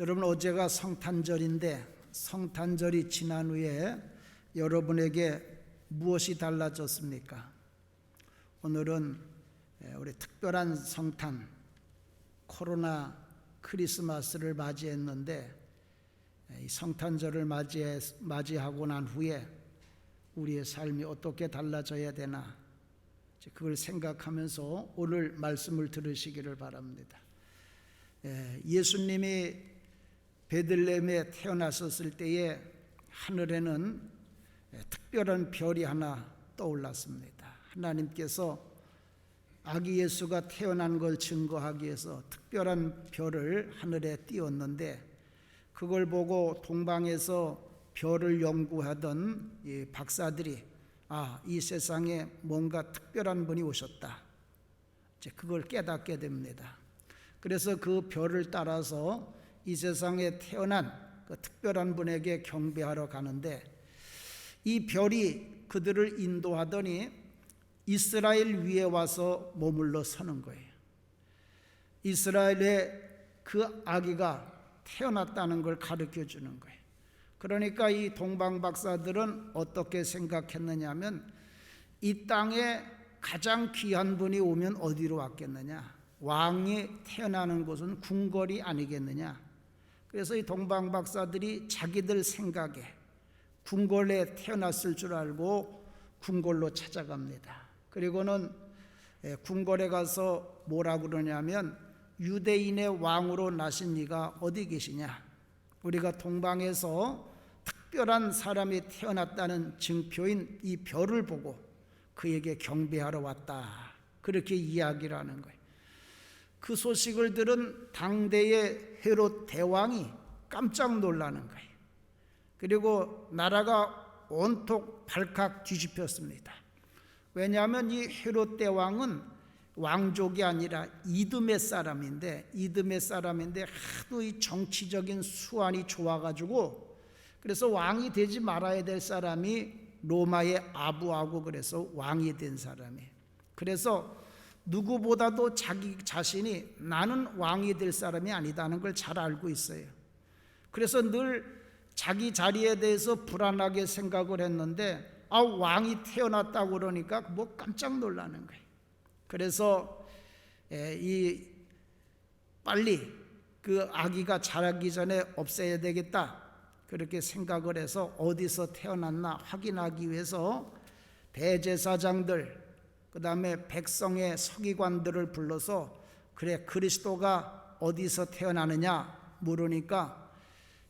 여러분, 어제가 성탄절인데 성탄절이 지난 후에 여러분에게 무엇이 달라졌습니까? 오늘은 우리 특별한 성탄, 코로나 크리스마스를 맞이했는데 이 성탄절을 맞이하고 난 후에 우리의 삶이 어떻게 달라져야 되나, 그걸 생각하면서 오늘 말씀을 들으시기를 바랍니다. 예수님이 베들레헴에 태어나셨을 때에 하늘에는 특별한 별이 하나 떠올랐습니다. 하나님께서 아기 예수가 태어난 걸 증거하기 위해서 특별한 별을 하늘에 띄웠는데, 그걸 보고 동방에서 별을 연구하던 이 박사들이 이 세상에 뭔가 특별한 분이 오셨다, 이제 그걸 깨닫게 됩니다. 그래서 그 별을 따라서 이 세상에 태어난 그 특별한 분에게 경배하러 가는데, 이 별이 그들을 인도하더니 이스라엘 위에 와서 머물러 서는 거예요. 이스라엘에 그 아기가 태어났다는 걸 가르쳐 주는 거예요. 그러니까 이 동방 박사들은 어떻게 생각했느냐 하면, 이 땅에 가장 귀한 분이 오면 어디로 왔겠느냐, 왕이 태어나는 곳은 궁궐이 아니겠느냐. 그래서 이 동방 박사들이 자기들 생각에 궁궐에 태어났을 줄 알고 궁궐로 찾아갑니다. 그리고는 궁궐에 가서 뭐라 그러냐면, 유대인의 왕으로 나신 이가 어디 계시냐, 우리가 동방에서 특별한 사람이 태어났다는 증표인 이 별을 보고 그에게 경배하러 왔다, 그렇게 이야기를 하는 거예요. 그 소식을 들은 당대의 헤롯 대왕이 깜짝 놀라는 거예요. 그리고 나라가 온통 발칵 뒤집혔습니다. 왜냐하면 이 헤롯 대왕은 왕족이 아니라 이드메 사람인데 하도 이 정치적인 수완이 좋아가지고, 그래서 왕이 되지 말아야 될 사람이 로마의 아부하고 그래서 왕이 된 사람이에요. 그래서 누구보다도 자기 자신이 나는 왕이 될 사람이 아니다는 걸 잘 알고 있어요. 그래서 늘 자기 자리에 대해서 불안하게 생각을 했는데, 왕이 태어났다고 그러니까 뭐 깜짝 놀라는 거예요. 그래서 빨리 그 아기가 자라기 전에 없애야 되겠다, 그렇게 생각을 해서 어디서 태어났나 확인하기 위해서 대제사장들, 그 다음에 백성의 서기관들을 불러서 그래 그리스도가 어디서 태어나느냐 물으니까,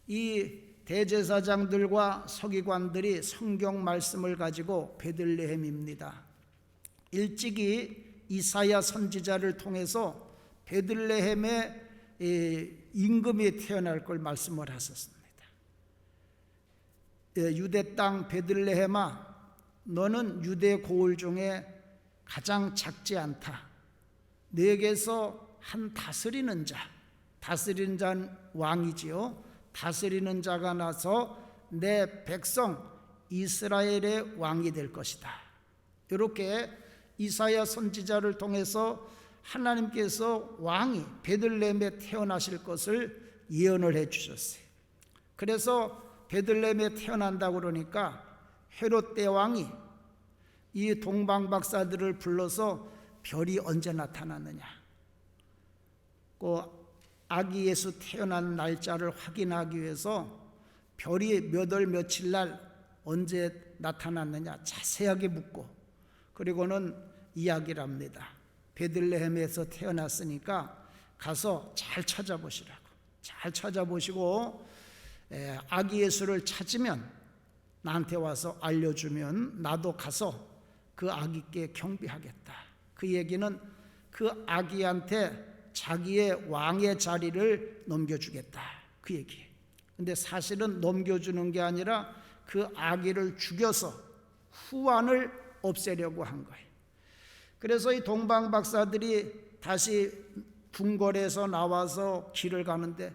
이 대제사장들과 서기관들이 성경 말씀을 가지고 베들레헴입니다. 일찍이 이사야 선지자를 통해서 베들레헴에 임금이 태어날 걸 말씀을 하셨습니다. 유대 땅 베들레헴아, 너는 유대 고을 중에 가장 작지 않다. 너에게서 한 다스리는 자는 왕이지요. 다스리는 자가 나서 내 백성 이스라엘의 왕이 될 것이다. 이렇게 이사야 선지자를 통해서 하나님께서 왕이 베들레헴에 태어나실 것을 예언을 해 주셨어요. 그래서 베들레헴에 태어난다고 그러니까 헤롯 대왕이 이 동방 박사들을 불러서 별이 언제 나타났느냐, 그 아기 예수 태어난 날짜를 확인하기 위해서 별이 몇 월 며칠 날 언제 나타났느냐 자세하게 묻고, 그리고는 이야기를 합니다. 베들레헴에서 태어났으니까 가서 잘 찾아보시라고. 잘 찾아보시고 아기 예수를 찾으면 나한테 와서 알려주면 나도 가서 그 아기께 경배하겠다. 그 얘기는 그 아기한테 자기의 왕의 자리를 넘겨주겠다, 그 얘기예요. 근데 사실은 넘겨주는 게 아니라 그 아기를 죽여서 후환을 없애려고 한 거예요. 그래서 이 동방 박사들이 다시 궁궐에서 나와서 길을 가는데,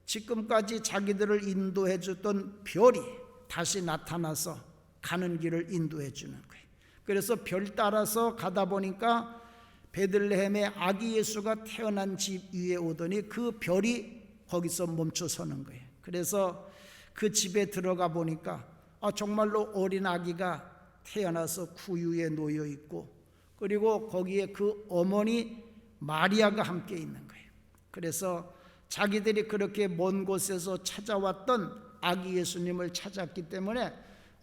지금까지 자기들을 인도해 줬던 별이 다시 나타나서 가는 길을 인도해 주는 거예요. 그래서 별 따라서 가다 보니까 베들레헴에 아기 예수가 태어난 집 위에 오더니 그 별이 거기서 멈춰 서는 거예요. 그래서 그 집에 들어가 보니까 정말로 어린 아기가 태어나서 구유에 놓여 있고, 그리고 거기에 그 어머니 마리아가 함께 있는 거예요. 그래서 자기들이 그렇게 먼 곳에서 찾아왔던 아기 예수님을 찾았기 때문에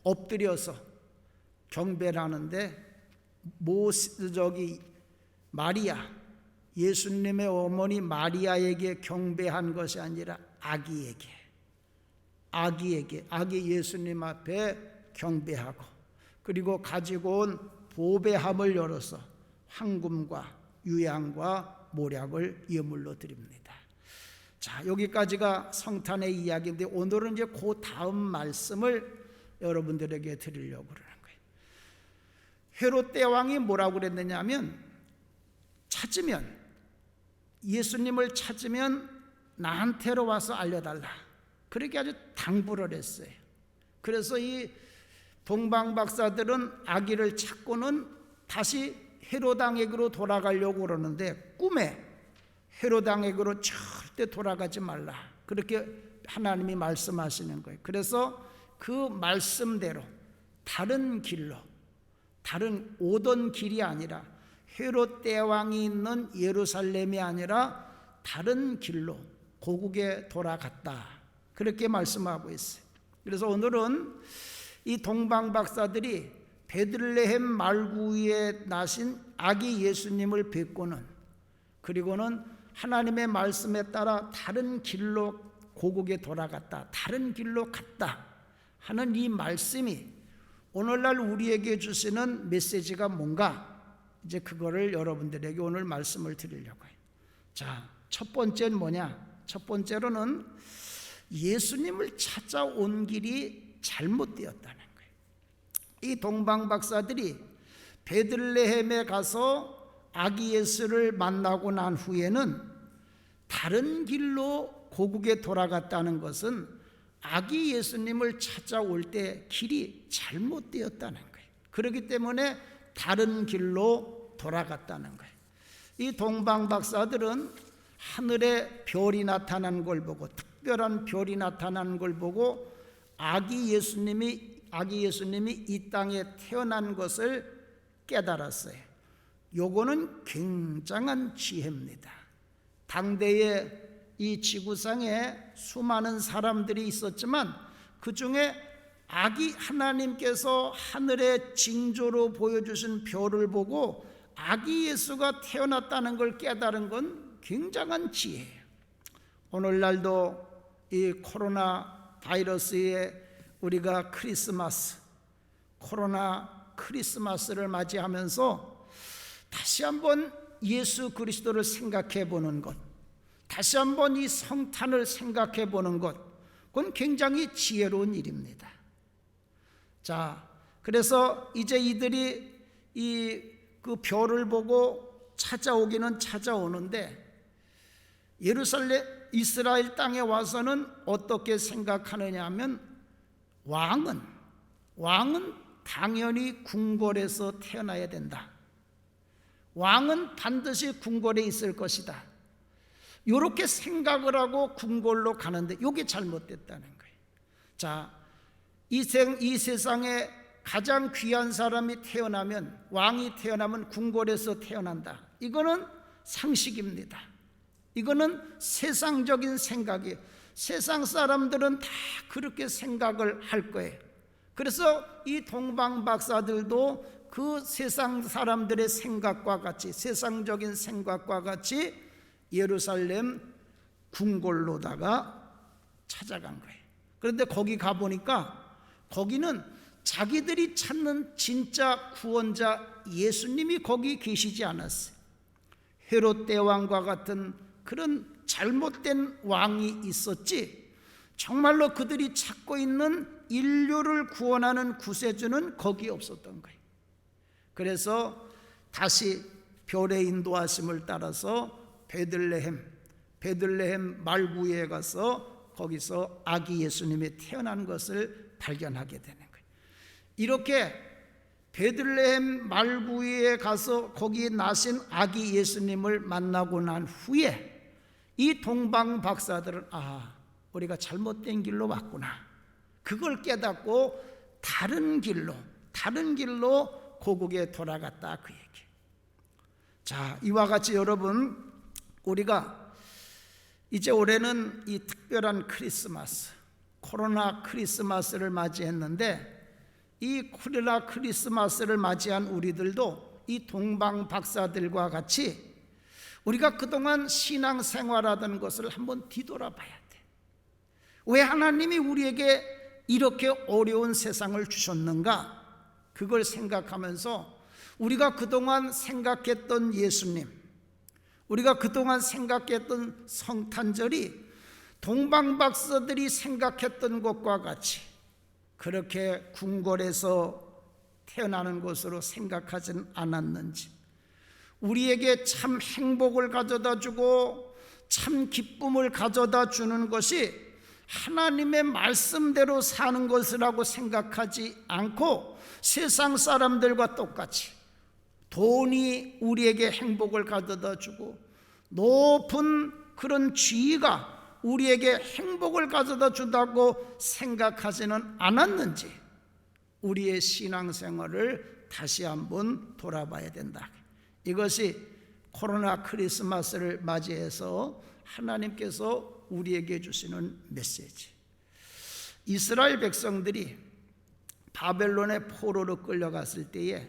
엎드려서 경배를 하는데, 마리아, 예수님의 어머니 마리아에게 경배한 것이 아니라 아기 예수님 앞에 경배하고, 그리고 가지고 온 보배함을 열어서 황금과 유향과 모략을 예물로 드립니다. 자, 여기까지가 성탄의 이야기인데, 오늘은 이제 그 다음 말씀을 여러분들에게 드리려고 그러는 거예요. 헤롯 대왕이 뭐라고 그랬느냐면, 예수님을 찾으면 나한테로 와서 알려달라, 그렇게 아주 당부를 했어요. 그래서 이 동방박사들은 아기를 찾고는 다시 헤롯 왕에게로 돌아가려고 그러는데, 꿈에 헤롯 왕에게로 절대 돌아가지 말라, 그렇게 하나님이 말씀하시는 거예요. 그래서 그 말씀대로 다른 오던 길이 아니라, 헤롯 대왕이 있는 예루살렘이 아니라 다른 길로 고국에 돌아갔다, 그렇게 말씀하고 있어요. 그래서 오늘은 이 동방박사들이 베들레헴 말구에 나신 아기 예수님을 뵙고는, 그리고는 하나님의 말씀에 따라 다른 길로 고국에 돌아갔다, 다른 길로 갔다 하는 이 말씀이 오늘날 우리에게 주시는 메시지가 뭔가, 이제 그거를 여러분들에게 오늘 말씀을 드리려고 해요. 자, 첫 번째는 뭐냐? 첫 번째로는 예수님을 찾아온 길이 잘못되었다는 거예요. 이 동방박사들이 베들레헴에 가서 아기 예수를 만나고 난 후에는 다른 길로 고국에 돌아갔다는 것은 아기 예수님을 찾아올 때 길이 잘못되었다는 거예요. 그렇기 때문에 다른 길로 돌아갔다는 거예요. 이 동방박사들은 하늘에 별이 나타난 걸 보고, 특별한 별이 나타난 걸 보고 아기 예수님이 이 땅에 태어난 것을 깨달았어요. 요거는 굉장한 지혜입니다. 당대에 이 지구상에 수많은 사람들이 있었지만, 그 중에 하나님께서 하늘의 징조로 보여주신 별을 보고 아기 예수가 태어났다는 걸 깨달은 건 굉장한 지혜예요. 오늘날도 이 코로나 바이러스에 우리가 코로나 크리스마스를 맞이하면서 다시 한번 예수 그리스도를 생각해 보는 것, 다시 한번 이 성탄을 생각해 보는 것, 그건 굉장히 지혜로운 일입니다. 자, 그래서 이제 이들이 그 별을 보고 찾아오기는 찾아오는데, 이스라엘 땅에 와서는 어떻게 생각하느냐 하면, 왕은 당연히 궁궐에서 태어나야 된다, 왕은 반드시 궁궐에 있을 것이다, 이렇게 생각을 하고 궁궐로 가는데, 이게 잘못됐다는 거예요. 자, 이 세상에 가장 귀한 사람이 태어나면, 왕이 태어나면 궁궐에서 태어난다, 이거는 상식입니다. 이거는 세상적인 생각이에요. 세상 사람들은 다 그렇게 생각을 할 거예요. 그래서 이 동방박사들도 그 세상 사람들의 생각과 같이, 세상적인 생각과 같이 예루살렘 궁궐로다가 찾아간 거예요. 그런데 거기 가보니까 거기는 자기들이 찾는 진짜 구원자 예수님이 거기 계시지 않았어요. 헤롯 대왕과 같은 그런 잘못된 왕이 있었지, 정말로 그들이 찾고 있는 인류를 구원하는 구세주는 거기 없었던 거예요. 그래서 다시 별의 인도하심을 따라서 베들레헴 말구에 가서 거기서 아기 예수님이 태어난 것을 발견하게 되는 거예요. 이렇게 베들레헴 말구에 가서 거기에 나신 아기 예수님을 만나고 난 후에 이 동방 박사들은 우리가 잘못된 길로 왔구나. 그걸 깨닫고 다른 길로 고국에 돌아갔다, 그 얘기. 자, 이와 같이 여러분, 우리가 이제 올해는 이 특별한 크리스마스, 코로나 크리스마스를 맞이했는데, 이 코로나 크리스마스를 맞이한 우리들도 이 동방 박사들과 같이 우리가 그동안 신앙생활하던 것을 한번 뒤돌아봐야 돼. 왜 하나님이 우리에게 이렇게 어려운 세상을 주셨는가? 그걸 생각하면서 우리가 그동안 생각했던 예수님, 우리가 그동안 생각했던 성탄절이 동방박사들이 생각했던 것과 같이 그렇게 궁궐에서 태어나는 것으로 생각하진 않았는지, 우리에게 참 행복을 가져다 주고 참 기쁨을 가져다 주는 것이 하나님의 말씀대로 사는 것이라고 생각하지 않고 세상 사람들과 똑같이 돈이 우리에게 행복을 가져다 주고 높은 그런 지위가 우리에게 행복을 가져다 준다고 생각하지는 않았는지, 우리의 신앙생활을 다시 한번 돌아봐야 된다. 이것이 코로나 크리스마스를 맞이해서 하나님께서 우리에게 주시는 메시지. 이스라엘 백성들이 바벨론의 포로로 끌려갔을 때에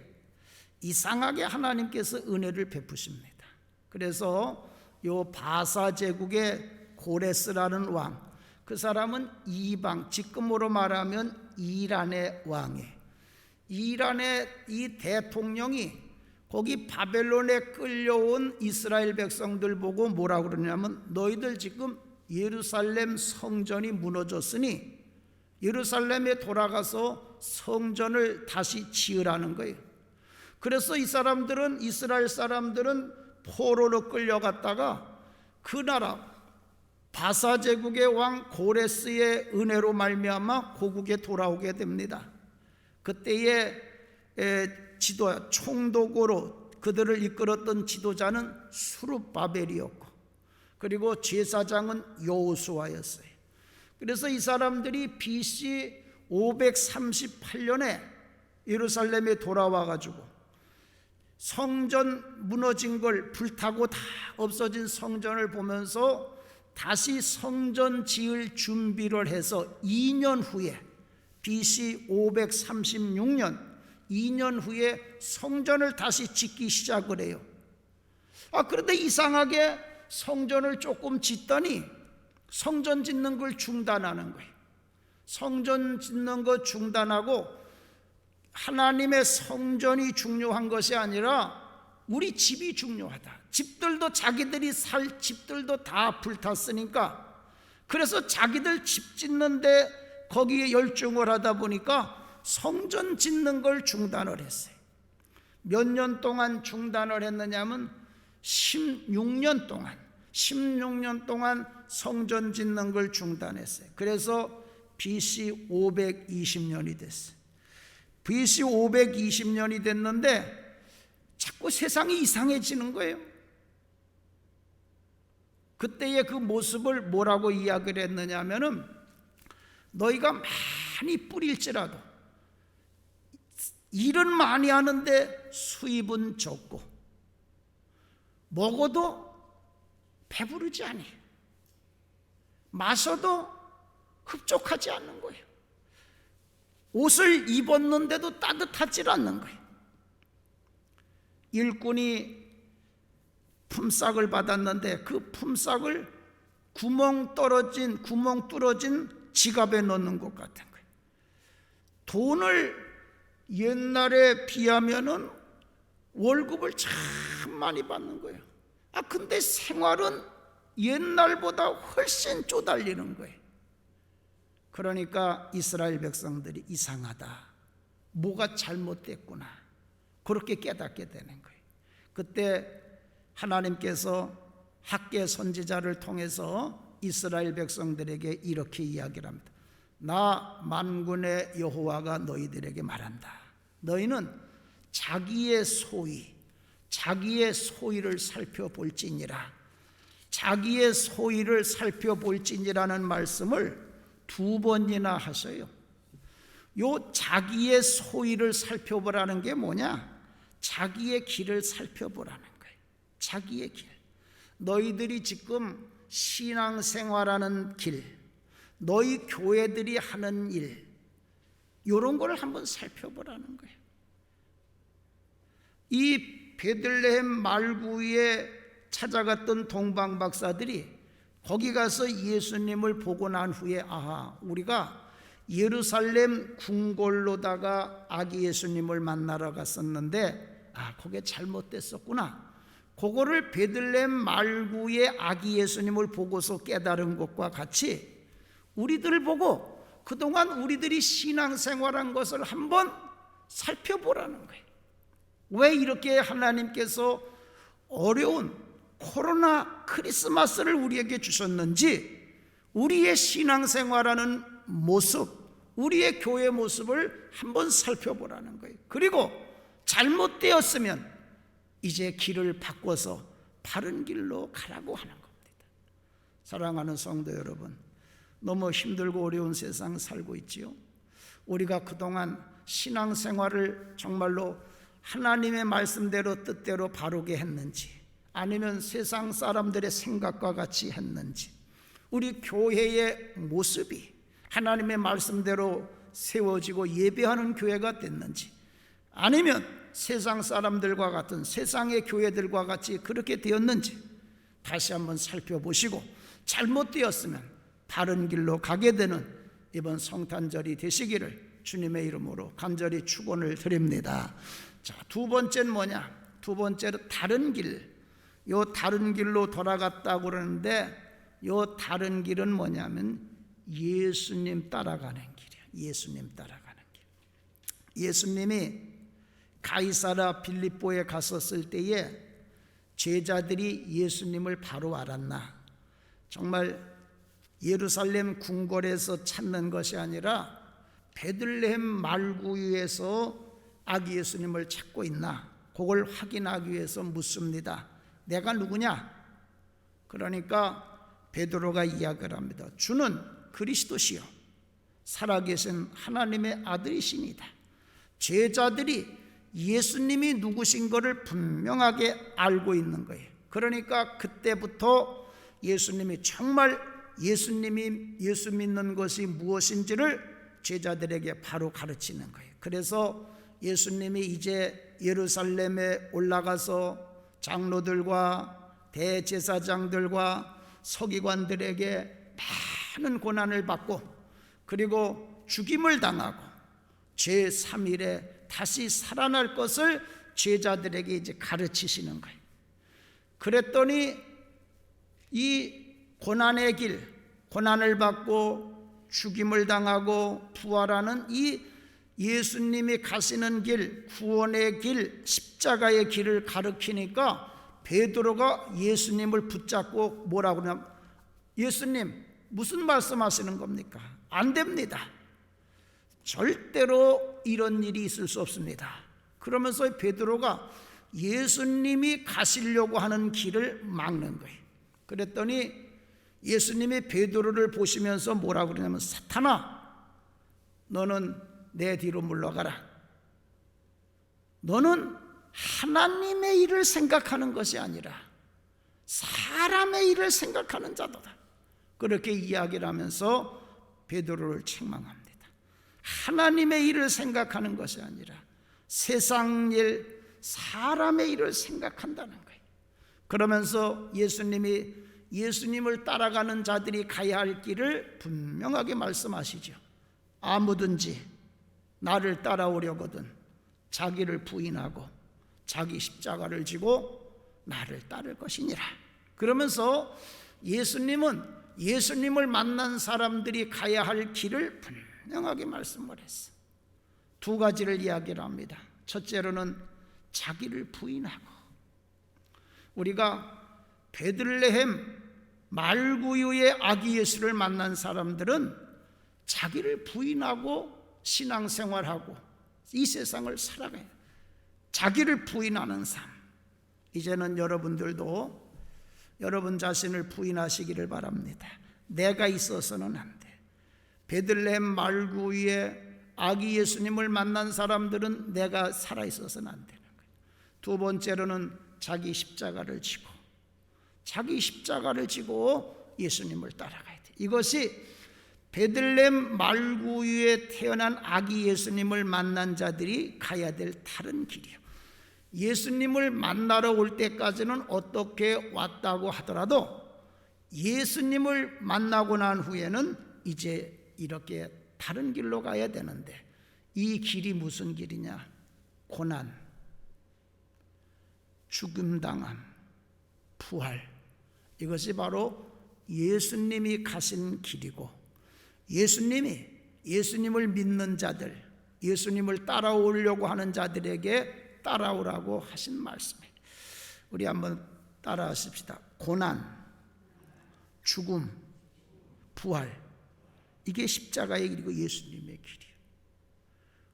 이상하게 하나님께서 은혜를 베푸십니다. 그래서 요 바사 제국의 고레스라는 왕, 그 사람은 이방, 지금으로 말하면 이란의 왕이에요. 이란의 이 대통령이 거기 바벨론에 끌려온 이스라엘 백성들 보고 뭐라고 그러냐면, 너희들 지금 예루살렘 성전이 무너졌으니 예루살렘에 돌아가서 성전을 다시 지으라는 거예요. 그래서 이스라엘 사람들은 포로로 끌려갔다가 그 나라 바사 제국의 왕 고레스의 은혜로 말미암아 고국에 돌아오게 됩니다. 그때의 총독으로 그들을 이끌었던 지도자는 수룹바벨이었고, 그리고 제사장은 여호수아였어요. 그래서 이 사람들이 BC 538년에 예루살렘에 돌아와 가지고 성전 무너진 걸, 불타고 다 없어진 성전을 보면서 다시 성전 지을 준비를 해서 2년 후에 BC 536년 2년 후에 성전을 다시 짓기 시작을 해요. 그런데 이상하게 성전을 조금 짓더니 성전 짓는 걸 중단하는 거예요. 성전 짓는 거 중단하고, 하나님의 성전이 중요한 것이 아니라 우리 집이 중요하다. 집들도 자기들이 살 집들도 다 불탔으니까, 그래서 자기들 집 짓는데 거기에 열중을 하다 보니까 성전 짓는 걸 중단을 했어요. 몇 년 동안 중단을 했느냐면 16년 동안 성전 짓는 걸 중단했어요. 그래서 BC 520년이 됐어요. BC 520년이 됐는데 자꾸 세상이 이상해지는 거예요. 그때의 그 모습을 뭐라고 이야기를 했느냐면은, 너희가 많이 뿌릴지라도 일은 많이 하는데 수입은 적고 먹어도 배부르지 않아요. 마셔도 흡족하지 않는 거예요. 옷을 입었는데도 따뜻하지 않는 거예요. 일꾼이 품삯을 받았는데 그 품삯을 구멍 뚫어진 지갑에 넣는 것 같은 거예요. 돈을 옛날에 비하면은 월급을 참 많이 받는 거예요. 근데 생활은 옛날보다 훨씬 쪼달리는 거예요. 그러니까 이스라엘 백성들이 이상하다, 뭐가 잘못됐구나, 그렇게 깨닫게 되는 거예요. 그때 하나님께서 학개 선지자를 통해서 이스라엘 백성들에게 이렇게 이야기를 합니다. 나 만군의 여호와가 너희들에게 말한다. 너희는 자기의 소위를 살펴볼지니라. 자기의 소위를 살펴볼지니라는 말씀을 2번이나 하셔요. 요 자기의 소위를 살펴보라는 게 뭐냐? 자기의 길을 살펴보라는 거예요. 자기의 길. 너희들이 지금 신앙생활하는 길, 너희 교회들이 하는 일, 이런 걸 한번 살펴보라는 거예요. 이 베들레헴 말구에 찾아갔던 동방 박사들이 거기 가서 예수님을 보고 난 후에 아하, 우리가 예루살렘 궁궐로다가 아기 예수님을 만나러 갔었는데 그게 잘못됐었구나. 그거를 베들레헴 말구의 아기 예수님을 보고서 깨달은 것과 같이 우리들 보고 그동안 우리들이 신앙생활한 것을 한번 살펴보라는 거예요. 왜 이렇게 하나님께서 어려운 코로나 크리스마스를 우리에게 주셨는지 우리의 신앙생활하는 모습, 우리의 교회 모습을 한번 살펴보라는 거예요. 그리고 잘못되었으면 이제 길을 바꿔서 바른 길로 가라고 하는 겁니다. 사랑하는 성도 여러분, 너무 힘들고 어려운 세상 살고 있지요. 우리가 그동안 신앙생활을 정말로 하나님의 말씀대로 뜻대로 바르게 했는지, 아니면 세상 사람들의 생각과 같이 했는지, 우리 교회의 모습이 하나님의 말씀대로 세워지고 예배하는 교회가 됐는지, 아니면 세상 사람들과 같은 세상의 교회들과 같이 그렇게 되었는지 다시 한번 살펴보시고 잘못되었으면 바른 길로 가게 되는 이번 성탄절이 되시기를 주님의 이름으로 간절히 축원을 드립니다. 자, 2번째는 뭐냐? 2번째로 다른 길. 요 다른 길로 돌아갔다고 그러는데 요 다른 길은 뭐냐면 예수님 따라가는 길이에요. 예수님 따라가는 길. 예수님이 가이사라 빌립보에 갔었을 때에 제자들이 예수님을 바로 알았나? 정말 예루살렘 궁궐에서 찾는 것이 아니라 베들레헴 말구유에서 아기 예수님을 찾고 있나? 그걸 확인하기 위해서 묻습니다. 내가 누구냐? 그러니까 베드로가 이야기를 합니다. 주는 그리스도시요 살아계신 하나님의 아들이시니다. 제자들이 예수님이 누구신 것을 분명하게 알고 있는 거예요. 그러니까 그때부터 예수님이 정말 예수 믿는 것이 무엇인지를 제자들에게 바로 가르치는 거예요. 그래서 예수님이 이제 예루살렘에 올라가서 장로들과 대제사장들과 서기관들에게 많은 고난을 받고 그리고 죽임을 당하고 제3일에 다시 살아날 것을 제자들에게 이제 가르치시는 거예요. 그랬더니 이 고난의 길, 고난을 받고 죽임을 당하고 부활하는 이 예수님이 가시는 길, 구원의 길, 십자가의 길을 가르치니까 베드로가 예수님을 붙잡고 뭐라고 하냐면 예수님 무슨 말씀하시는 겁니까? 안 됩니다. 절대로 이런 일이 있을 수 없습니다. 그러면서 베드로가 예수님이 가시려고 하는 길을 막는 거예요. 그랬더니 예수님이 베드로를 보시면서 뭐라고 그러냐면 사탄아, 너는 내 뒤로 물러가라. 너는 하나님의 일을 생각하는 것이 아니라 사람의 일을 생각하는 자도다. 그렇게 이야기를 하면서 베드로를 책망합니다. 하나님의 일을 생각하는 것이 아니라 세상 일, 사람의 일을 생각한다는 거예요. 그러면서 예수님을 따라가는 자들이 가야 할 길을 분명하게 말씀하시죠. 아무든지 나를 따라오려거든 자기를 부인하고 자기 십자가를 지고 나를 따를 것이니라. 그러면서 예수님을 만난 사람들이 가야 할 길을 분명하게 말씀을 했어. 2가지를 이야기를 합니다. 첫째로는 자기를 부인하고, 우리가 베들레헴 말구유의 아기 예수를 만난 사람들은 자기를 부인하고 신앙생활하고 이 세상을 살아가요. 자기를 부인하는 삶. 이제는 여러분들도 여러분 자신을 부인하시기를 바랍니다. 내가 있어서는 안 돼. 베들레헴 말구 위에 아기 예수님을 만난 사람들은 내가 살아있어서는 안 되는 거예요. 두 번째로는 자기 십자가를 지고 예수님을 따라가야 돼. 이것이 베들레헴 말구 위에 태어난 아기 예수님을 만난 자들이 가야 될 다른 길이에요. 예수님을 만나러 올 때까지는 어떻게 왔다고 하더라도 예수님을 만나고 난 후에는 이제 이렇게 다른 길로 가야 되는데, 이 길이 무슨 길이냐? 고난, 죽음당함, 부활, 이것이 바로 예수님이 가신 길이고, 예수님을 믿는 자들, 예수님을 따라오려고 하는 자들에게 따라오라고 하신 말씀이에요. 우리 한번 따라하십시다. 고난, 죽음, 부활, 이게 십자가의 길이고 예수님의 길이에요.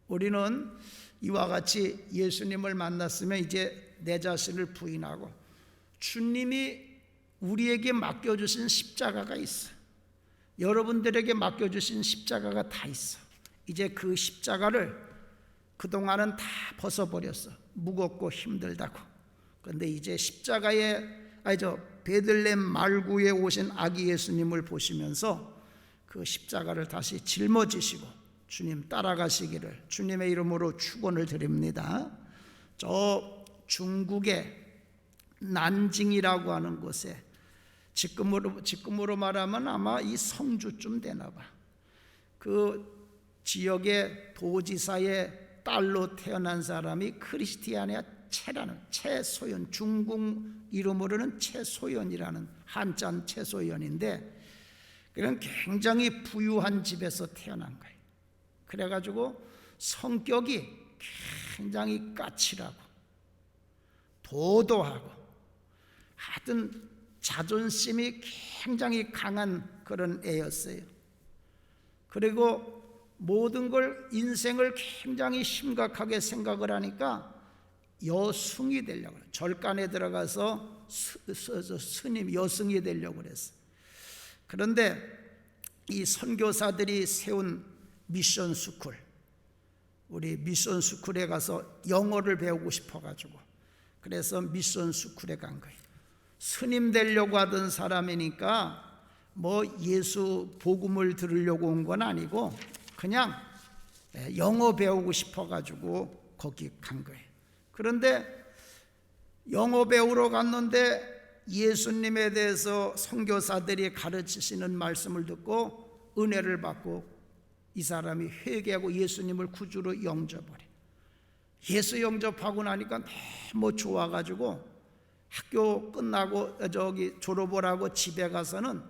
우리는 이와 같이 예수님을 만났으면 이제 내 자신을 부인하고 주님이 우리에게 맡겨주신 십자가가 있어. 여러분들에게 맡겨주신 십자가가 다 있어. 이제 그 십자가를 그동안은 다 벗어버렸어. 무겁고 힘들다고. 그런데 이제 베들레헴 말구에 오신 아기 예수님을 보시면서 그 십자가를 다시 짊어지시고 주님 따라가시기를 주님의 이름으로 축원을 드립니다. 저 중국의 난징이라고 하는 곳에 지금으로 말하면 아마 이 성주쯤 되나 봐. 그 지역의 도지사의 딸로 태어난 사람이 크리스티아니아 최소연, 중국 이름으로는 최소연이라는 한자 최소연인데, 그런 굉장히 부유한 집에서 태어난 거예요. 그래가지고 성격이 굉장히 까칠하고 도도하고 하여튼 자존심이 굉장히 강한 그런 애였어요. 그리고 모든 걸, 인생을 굉장히 심각하게 생각을 하니까 여승이 되려고 그래요. 절간에 들어가서 스님 여승이 되려고 그랬어요. 그런데 이 선교사들이 세운 미션 스쿨, 우리 미션 스쿨에 가서 영어를 배우고 싶어가지고 그래서 미션 스쿨에 간 거예요. 스님 되려고 하던 사람이니까 뭐 예수 복음을 들으려고 온 건 아니고 그냥 영어 배우고 싶어가지고 거기 간 거예요. 그런데 영어 배우러 갔는데 예수님에 대해서 선교사들이 가르치시는 말씀을 듣고 은혜를 받고 이 사람이 회개하고 예수님을 구주로 영접하래. 예수 영접하고 나니까 너무 좋아가지고 학교 끝나고 졸업을 하고 집에 가서는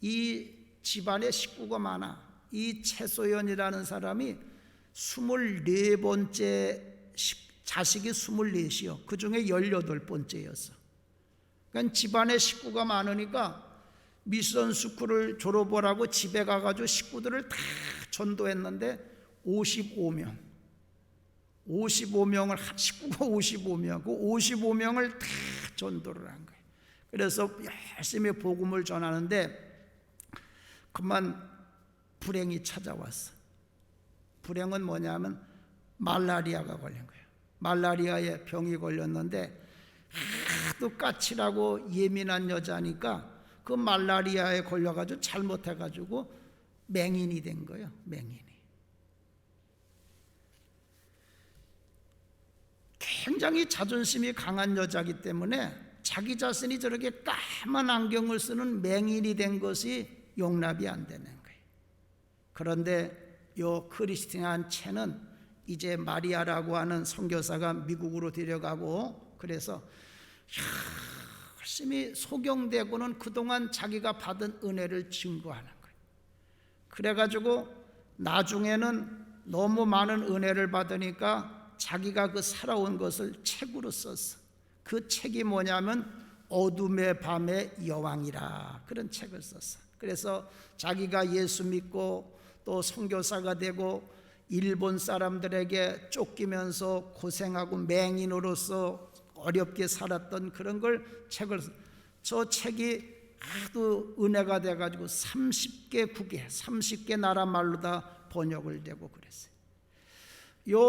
이 집안에 식구가 많아. 이 최소연이라는 사람이 24번째 자식이 24이요. 그 중에 18번째였어. 그러니까 집안에 식구가 많으니까 미션 스쿨을 졸업을 하고 집에 가가지고 식구들을 다 전도했는데 55명. 55명을, 식구가 55명, 그 55명을 다 전도를 한 거예요. 그래서 열심히 복음을 전하는데 그만 불행이 찾아왔어. 불행은 뭐냐면 말라리아가 걸린 거예요. 말라리아에 병이 걸렸는데 하도 까칠하고 예민한 여자니까 그 말라리아에 걸려가지고 잘못해가지고 맹인이 된 거예요. 맹인이. 굉장히 자존심이 강한 여자이기 때문에 자기 자신이 저렇게 까만 안경을 쓰는 맹인이 된 것이 용납이 안 되는 거예요. 그런데 요 크리스티안 채는 이제 마리아라고 하는 선교사가 미국으로 데려가고 그래서 열심히 소경되고는 그동안 자기가 받은 은혜를 증거하는 거예요. 그래가지고 나중에는 너무 많은 은혜를 받으니까 자기가 그 살아온 것을 책으로 썼어. 그 책이 뭐냐면 어둠의 밤의 여왕이라 그런 책을 썼어. 그래서 자기가 예수 믿고 또 선교사가 되고 일본 사람들에게 쫓기면서 고생하고 맹인으로서 어렵게 살았던 그런 걸 책을 저 책이 하도 은혜가 돼가지고 30개 국에 30개 나라 말로 다 번역을 되고 그랬어요.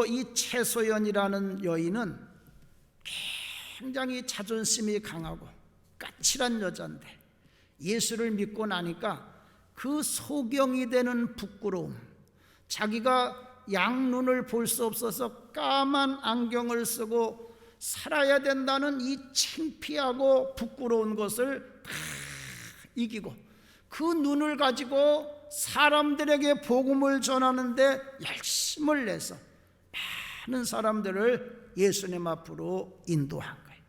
이 최소연이라는 여인은 굉장히 자존심이 강하고 까칠한 여자인데 예수를 믿고 나니까 그 소경이 되는 부끄러움, 자기가 양눈을 볼 수 없어서 까만 안경을 쓰고 살아야 된다는 이 창피하고 부끄러운 것을 다 이기고 그 눈을 가지고 사람들에게 복음을 전하는데 열심을 내서 많은 사람들을 예수님 앞으로 인도한 거예요.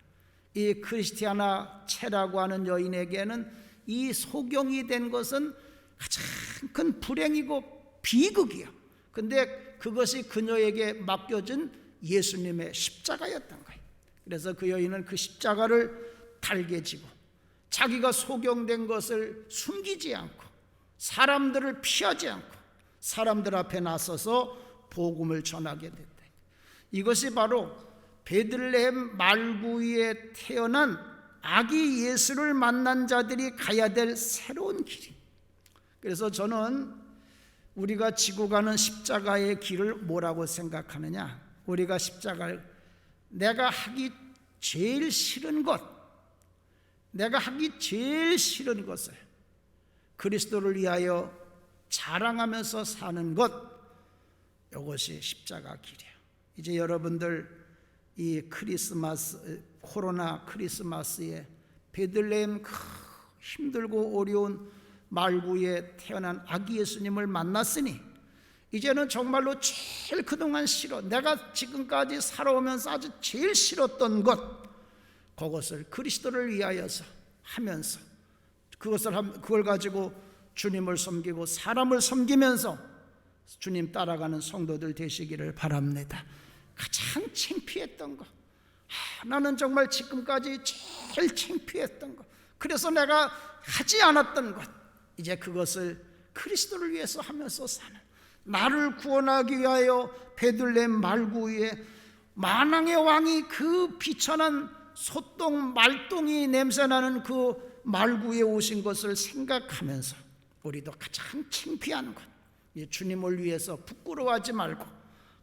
이 크리스티아나 체라고 하는 여인에게는 이 소경이 된 것은 가장 큰 불행이고 비극이요. 근데 그것이 그녀에게 맡겨진 예수님의 십자가였던 거예요. 그래서 그 여인은 그 십자가를 달게 지고 자기가 소경된 것을 숨기지 않고 사람들을 피하지 않고 사람들 앞에 나서서 복음을 전하게 됐다. 이것이 바로 베들레헴 말구이에 태어난 아기 예수를 만난 자들이 가야 될 새로운 길이. 그래서 저는 우리가 지고 가는 십자가의 길을 뭐라고 생각하느냐, 우리가 십자가를 내가 하기 제일 싫은 것, 내가 하기 제일 싫은 것을 그리스도를 위하여 자랑하면서 사는 것, 이것이 십자가 길이에요. 이제 여러분들 이 크리스마스, 코로나 크리스마스에 베들레헴 힘들고 어려운 말구에 태어난 아기 예수님을 만났으니 이제는 정말로 제일 그동안 내가 지금까지 살아오면서 아주 제일 싫었던 것, 그것을 그리스도를 위하여서 하면서 그걸 가지고 주님을 섬기고 사람을 섬기면서 주님 따라가는 성도들 되시기를 바랍니다. 가장 창피했던 것, 나는 정말 지금까지 제일 창피했던 것, 그래서 내가 하지 않았던 것, 이제 그것을 그리스도를 위해서 하면서 사는, 나를 구원하기 위하여 베들레헴 말구이에 만왕의 왕이 그 비천한 소똥 말똥이 냄새나는 그 말구이에 오신 것을 생각하면서 우리도 가장 창피한 것, 주님을 위해서 부끄러워하지 말고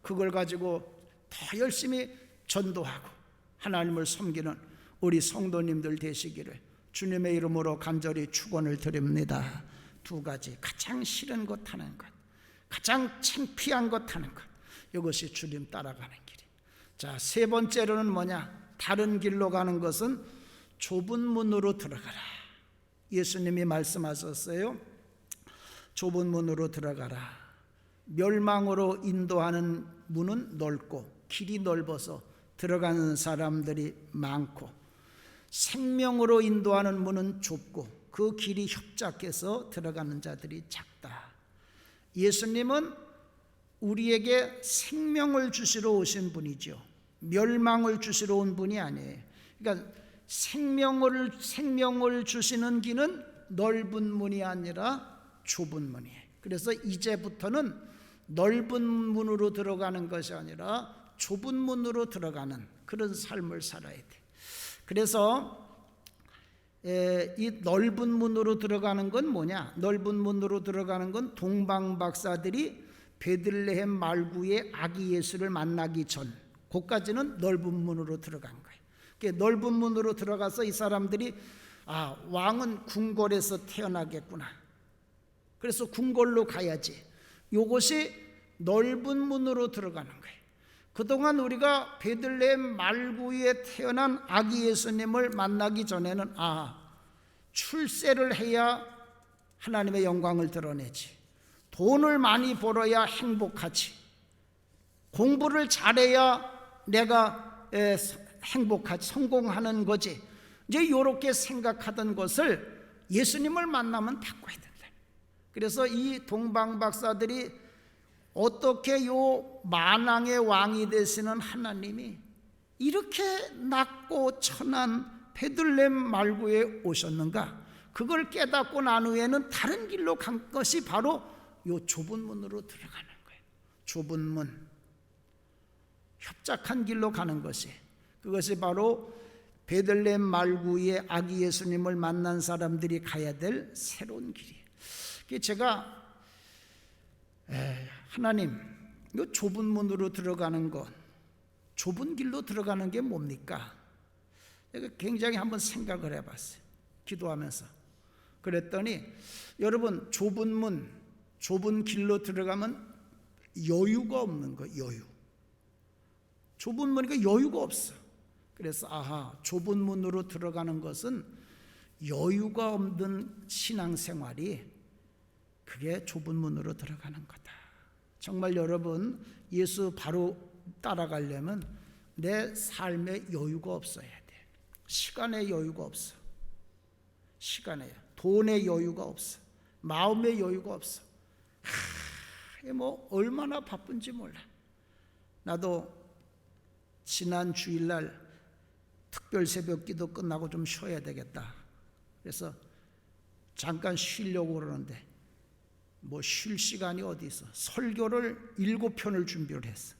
그걸 가지고 더 열심히 전도하고 하나님을 섬기는 우리 성도님들 되시기를 주님의 이름으로 간절히 축원을 드립니다. 두 가지, 가장 싫은 것 하는 것, 가장 창피한 것 하는 것, 이것이 주님 따라가는 길이. 자, 세 번째로는 뭐냐? 다른 길로 가는 것은 좁은 문으로 들어가라. 예수님이 말씀하셨어요. 좁은 문으로 들어가라. 멸망으로 인도하는 문은 넓고 길이 넓어서 들어가는 사람들이 많고, 생명으로 인도하는 문은 좁고 그 길이 협착해서 들어가는 자들이 작다. 예수님은 우리에게 생명을 주시러 오신 분이죠. 멸망을 주시러 온 분이 아니에요. 그러니까 생명을 주시는 길은 넓은 문이 아니라 좁은 문이에요. 그래서 이제부터는 넓은 문으로 들어가는 것이 아니라 좁은 문으로 들어가는 그런 삶을 살아야 돼. 그래서 이 넓은 문으로 들어가는 건 뭐냐? 넓은 문으로 들어가는 건 동방 박사들이 베들레헴 말구의 아기 예수를 만나기 전, 그까지는 넓은 문으로 들어간 거예요. 그러니까 넓은 문으로 들어가서 이 사람들이 왕은 궁궐에서 태어나겠구나, 그래서 궁궐로 가야지, 이것이 넓은 문으로 들어가는 거예요. 그동안 우리가 베들레헴 말구에 태어난 아기 예수님을 만나기 전에는 출세를 해야 하나님의 영광을 드러내지, 돈을 많이 벌어야 행복하지, 공부를 잘해야 내가 행복하지, 성공하는 거지, 이제 이렇게 생각하던 것을 예수님을 만나면 바꿔야 된다. 그래서 이 동방 박사들이 어떻게 요 만왕의 왕이 되시는 하나님이 이렇게 낮고 천한 베들레헴 말구에 오셨는가, 그걸 깨닫고 난 후에는 다른 길로 간 것이 바로 요 좁은 문으로 들어가는 거예요. 좁은 문, 협착한 길로 가는 것이, 그것이 바로 베들레헴 말구의 아기 예수님을 만난 사람들이 가야 될 새로운 길이에요. 제가 하나님, 이 좁은 문으로 들어가는 것, 좁은 길로 들어가는 게 뭡니까? 내가 굉장히 한번 생각을 해봤어요. 기도하면서. 그랬더니 여러분, 좁은 문, 좁은 길로 들어가면 여유가 없는 거예요. 여유. 좁은 문이니까 여유가 없어. 그래서 좁은 문으로 들어가는 것은 여유가 없는 신앙생활이, 그게 좁은 문으로 들어가는 거다. 정말 여러분, 예수 바로 따라가려면 내 삶에 여유가 없어야 돼. 시간에 여유가 없어. 시간에, 돈에 여유가 없어. 마음에 여유가 없어. 얼마나 바쁜지 몰라. 나도 지난 주일날 특별 새벽 기도 끝나고 좀 쉬어야 되겠다. 그래서 잠깐 쉬려고 그러는데 쉴 시간이 어디 있어. 설교를 7편을 준비를 했어.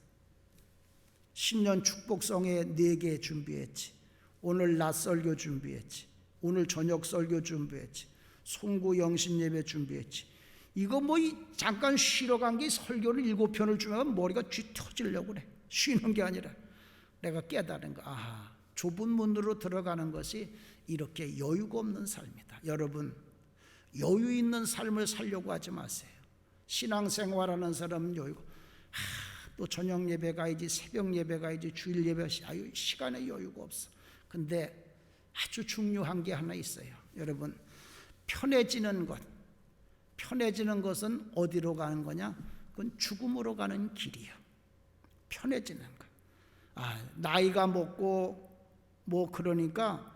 신년 축복성에 4개 준비했지. 오늘 낮 설교 준비했지. 오늘 저녁 설교 준비했지. 송구 영신 예배 준비했지. 이거 잠깐 쉬러 간 게 설교를 7편을 주면 머리가 쥐 터지려고 그래. 쉬는 게 아니라 내가 깨달은 거. 좁은 문으로 들어가는 것이 이렇게 여유가 없는 삶이다. 여러분, 여유 있는 삶을 살려고 하지 마세요. 신앙생활하는 사람은 여유가, 또 저녁 예배 가야지, 새벽 예배 가야지, 주일 예배, 시간에 여유가 없어. 근데 아주 중요한 게 하나 있어요. 여러분, 편해지는 것. 편해지는 것은 어디로 가는 거냐? 그건 죽음으로 가는 길이에요. 편해지는 것. 나이가 먹고 그러니까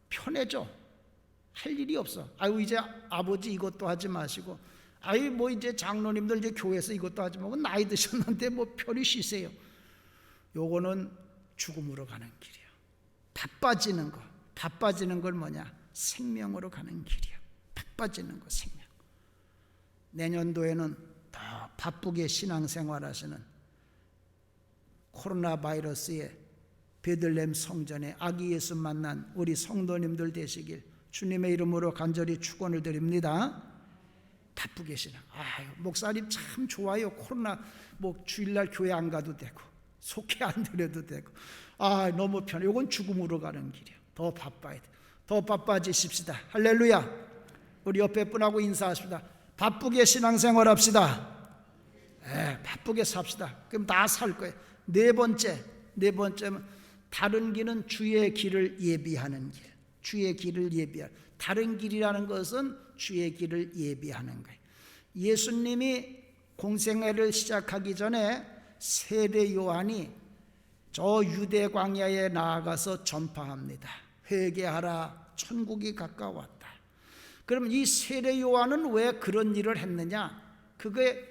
편해져. 할 일이 없어. 이제 아버지 이것도 하지 마시고, 이제 장로님들 이제 교회에서 이것도 하지 말고 나이 드셨는데 편히 쉬세요. 요거는 죽음으로 가는 길이에요. 바빠지는 거. 바빠지는 걸 뭐냐? 생명으로 가는 길이에요. 바빠지는 거, 생명. 내년도에는 더 바쁘게 신앙생활 하시는, 코로나 바이러스에 베들레헴 성전에 아기 예수 만난 우리 성도님들 되시길 주님의 이름으로 간절히 축원을 드립니다. 바쁘게 신앙. 목사님 참 좋아요. 코로나 주일날 교회 안 가도 되고 속회 안 드려도 되고 너무 편해. 이건 죽음으로 가는 길이에요. 더 바빠야 돼. 더 바빠지십시다. 할렐루야. 우리 옆에 분하고 인사하십시다. 바쁘게 신앙생활 합시다. 바쁘게 삽시다. 그럼 다 살 거예요. 네 번째는 다른 길은 주의 길을 예비하는 길. 주의 길을 예비하는, 다른 길이라는 것은 주의 길을 예비하는 거예요. 예수님이 공생애를 시작하기 전에 세례 요한이 저 유대 광야에 나아가서 전파합니다. 회개하라, 천국이 가까웠다. 그러면 이 세례 요한은 왜 그런 일을 했느냐? 그게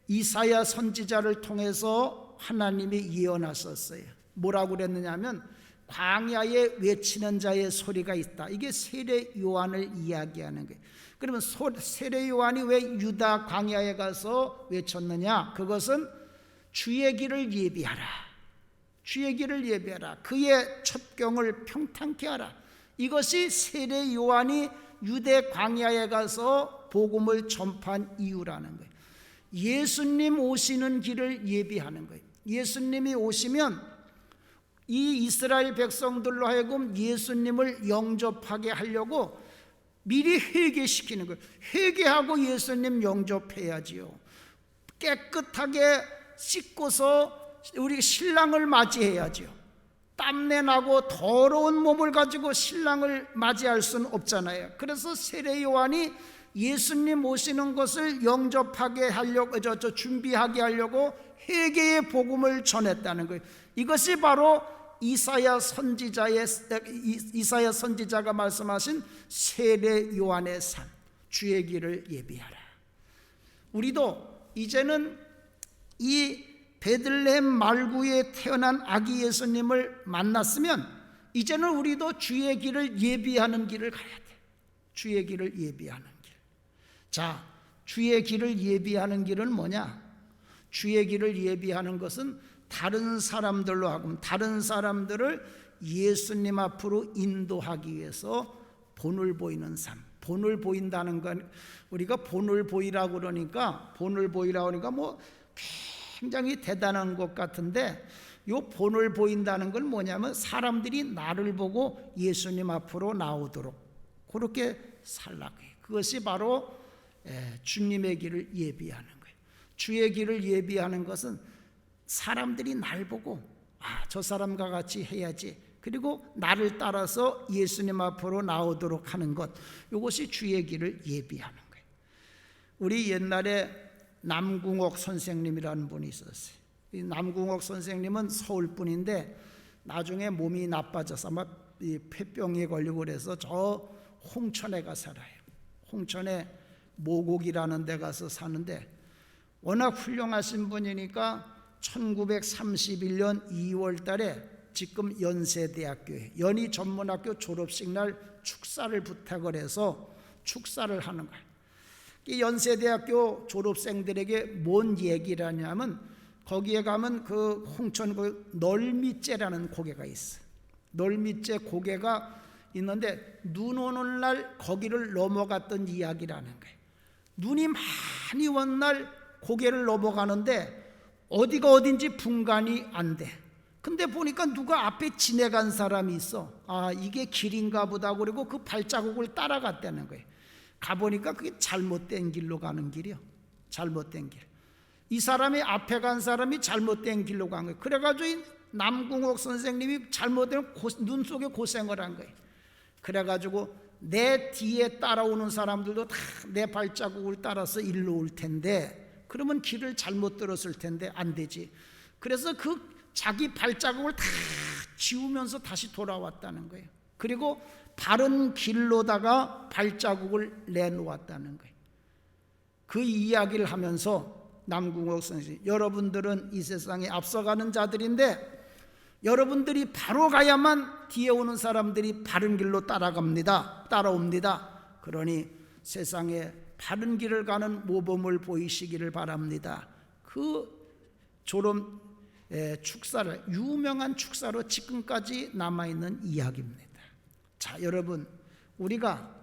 이사야 선지자를 통해서 하나님이 예언하셨어요. 뭐라고 그랬느냐 하면 광야에 외치는 자의 소리가 있다. 이게 세례 요한을 이야기하는 거예요. 그러면 세례 요한이 왜 유다 광야에 가서 외쳤느냐? 그것은 주의 길을 예비하라. 주의 길을 예비하라. 그의 첩경을 평탄케 하라. 이것이 세례 요한이 유대 광야에 가서 복음을 전파한 이유라는 거예요. 예수님 오시는 길을 예비하는 거예요. 예수님이 오시면 이 이스라엘 백성들로 하여금 예수님을 영접하게 하려고 미리 회개시키는 거예요. 회개하고 예수님 영접해야지요. 깨끗하게 씻고서 우리 신랑을 맞이해야지요. 땀내 나고 더러운 몸을 가지고 신랑을 맞이할 수는 없잖아요. 그래서 세례 요한이 예수님 오시는 것을 영접하게 하려고, 준비하게 하려고 회개의 복음을 전했다는 거예요. 이것이 바로 이사야 선지자가 말씀하신 세례 요한의 삶, 주의 길을 예비하라. 우리도 이제는 이 베들레헴 말구에 태어난 아기 예수님을 만났으면 이제는 우리도 주의 길을 예비하는 길을 가야 돼. 주의 길을 예비하는 길. 자, 주의 길을 예비하는 길은 뭐냐? 주의 길을 예비하는 것은 다른 사람들로 하고 다른 사람들을 예수님 앞으로 인도하기 위해서 본을 보이는 삶. 본을 보인다는 건 우리가 본을 보이라고 그러니까 뭐 굉장히 대단한 것 같은데, 요 본을 보인다는 건 뭐냐면 사람들이 나를 보고 예수님 앞으로 나오도록 그렇게 살라고 해요. 그것이 바로 주님의 길을 예비하는 거예요. 주의 길을 예비하는 것은 사람들이 날 보고 저 사람과 같이 해야지, 그리고 나를 따라서 예수님 앞으로 나오도록 하는 것, 이것이 주의 길을 예비하는 거예요. 우리 옛날에 남궁옥 선생님이라는 분이 있었어요. 이 남궁옥 선생님은 서울 분인데 나중에 몸이 나빠져서 아마 이 폐병에 걸리고 그래서 저 홍천에 가 살아요. 홍천에 모곡이라는 데 가서 사는데 워낙 훌륭하신 분이니까 1931년 2월 달에 지금 연세대학교에 연희전문학교 졸업식 날 축사를 부탁을 해서 축사를 하는 거예요. 이 연세대학교 졸업생들에게 뭔 얘기를 하냐면, 거기에 가면 그 홍천 그 널미째라는 고개가 있어요. 널미째 고개가 있는데 눈 오는 날 거기를 넘어갔던 이야기라는 거예요. 눈이 많이 온 날 고개를 넘어가는데 어디가 어딘지 분간이 안 돼. 근데 보니까 누가 앞에 지나간 사람이 있어. 이게 길인가 보다. 그리고 그 발자국을 따라갔다는 거예요. 가보니까 그게 잘못된 길로 가는 길이요. 잘못된 길. 이 사람이 앞에 간 사람이 잘못된 길로 간 거예요. 그래가지고 이 남궁옥 선생님이 잘못된 눈 속에 고생을 한 거예요. 그래가지고 내 뒤에 따라오는 사람들도 다 내 발자국을 따라서 일로 올 텐데, 그러면 길을 잘못 들었을 텐데 안 되지. 그래서 그 자기 발자국을 다 지우면서 다시 돌아왔다는 거예요. 그리고 바른 길로다가 발자국을 내놓았다는 거예요. 그 이야기를 하면서 남궁옥 선생님, 여러분들은 이 세상에 앞서가는 자들인데 여러분들이 바로 가야만 뒤에 오는 사람들이 바른 길로 따라옵니다. 그러니 세상에 바른 길을 가는 모범을 보이시기를 바랍니다. 그 졸업 축사를, 유명한 축사로 지금까지 남아있는 이야기입니다. 자, 여러분, 우리가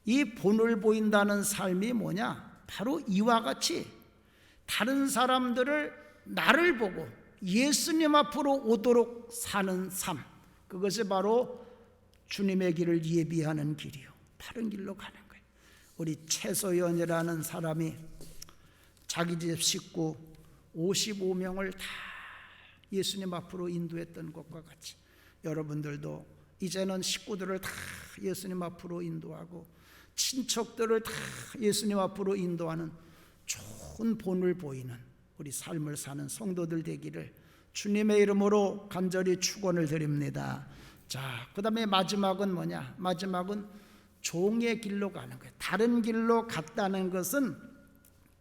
이 본을 보인다는 삶이 뭐냐? 바로 이와 같이 다른 사람들을 나를 보고 예수님 앞으로 오도록 사는 삶, 그것이 바로 주님의 길을 예비하는 길이요, 바른 길로 가는 거예요. 우리 최소연이라는 사람이 자기 집 식구 55명을 다 예수님 앞으로 인도했던 것과 같이 여러분들도 이제는 식구들을 다 예수님 앞으로 인도하고 친척들을 다 예수님 앞으로 인도하는 좋은 본을 보이는 우리 삶을 사는 성도들 되기를 주님의 이름으로 간절히 축원을 드립니다. 자, 그 다음에 마지막은 뭐냐? 마지막은 종의 길로 가는 거예요. 다른 길로 갔다는 것은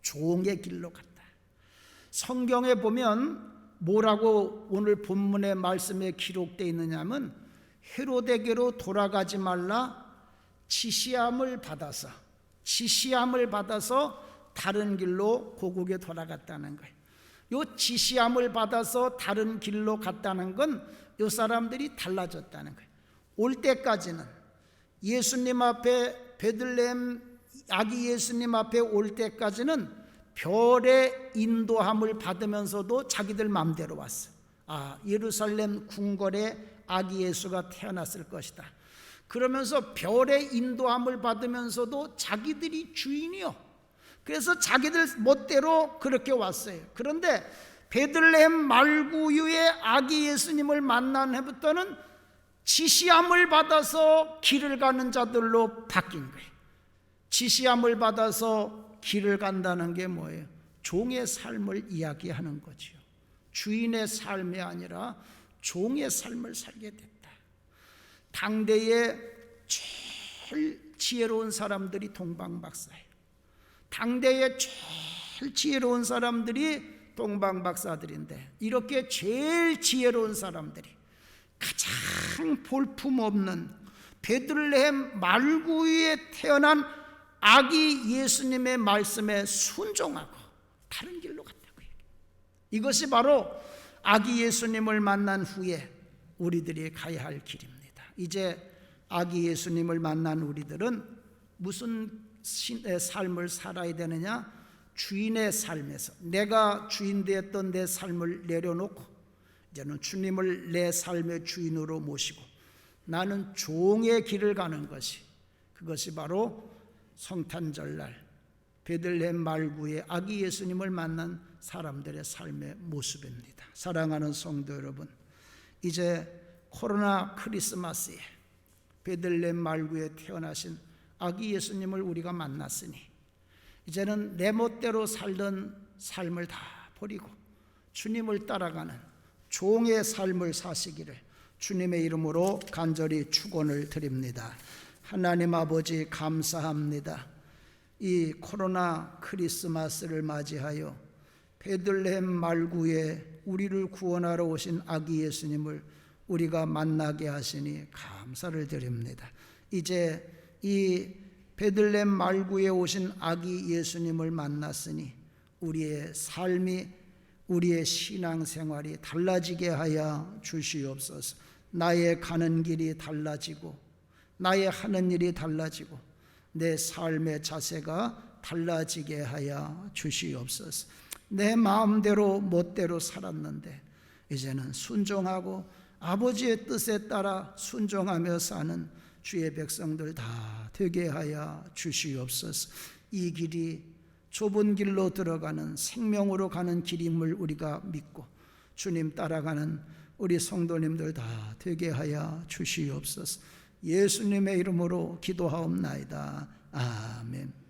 종의 길로 갔다. 성경에 보면 뭐라고 오늘 본문의 말씀에 기록되어 있느냐면, 헤로데게로 돌아가지 말라 지시함을 받아서 다른 길로 고국에 돌아갔다는 거예요. 요 지시함을 받아서 다른 길로 갔다는 건 요 사람들이 달라졌다는 거예요. 올 때까지는 예수님 앞에, 베들레헴 아기 예수님 앞에 올 때까지는 별의 인도함을 받으면서도 자기들 마음대로 왔어. 예루살렘 궁궐에 아기 예수가 태어났을 것이다. 그러면서 별의 인도함을 받으면서도 자기들이 주인이요. 그래서 자기들 멋대로 그렇게 왔어요. 그런데 베들레헴 말구유의 아기 예수님을 만난 해부터는 지시함을 받아서 길을 가는 자들로 바뀐 거예요. 지시함을 받아서 길을 간다는 게 뭐예요? 종의 삶을 이야기하는 거죠. 주인의 삶이 아니라 종의 삶을 살게 됐다. 당대에 제일 지혜로운 사람들이 동방박사예요. 당대에 제일 지혜로운 사람들이 동방박사들인데, 이렇게 제일 지혜로운 사람들이 가장 볼품없는 베들레헴 말구유에 태어난 아기 예수님의 말씀에 순종하고 다른 길로 갔다고 해요. 이것이 바로 아기 예수님을 만난 후에 우리들이 가야 할 길입니다. 이제 아기 예수님을 만난 우리들은 무슨 신의 삶을 살아야 되느냐? 주인의 삶에서 내가 주인 되었던 내 삶을 내려놓고 이제는 주님을 내 삶의 주인으로 모시고 나는 종의 길을 가는 것이, 그것이 바로 성탄절날 베들레헴 말구의 아기 예수님을 만난 사람들의 삶의 모습입니다. 사랑하는 성도 여러분, 이제 코로나 크리스마스에 베들레헴 말구에 태어나신 아기 예수님을 우리가 만났으니 이제는 내 멋대로 살던 삶을 다 버리고 주님을 따라가는 종의 삶을 사시기를 주님의 이름으로 간절히 축원을 드립니다. 하나님 아버지, 감사합니다. 이 코로나 크리스마스를 맞이하여 베들레헴 말구에 우리를 구원하러 오신 아기 예수님을 우리가 만나게 하시니 감사를 드립니다. 이제 이 베들레헴 말구에 오신 아기 예수님을 만났으니 우리의 삶이, 우리의 신앙생활이 달라지게 하여 주시옵소서. 나의 가는 길이 달라지고 나의 하는 일이 달라지고 내 삶의 자세가 달라지게 하여 주시옵소서. 내 마음대로 멋대로 살았는데 이제는 순종하고 아버지의 뜻에 따라 순종하며 사는 주의 백성들 다 되게 하여 주시옵소서. 이 길이 좁은 길로 들어가는 생명으로 가는 길임을 우리가 믿고 주님 따라가는 우리 성도님들 다 되게 하여 주시옵소서. 예수님의 이름으로 기도하옵나이다. 아멘.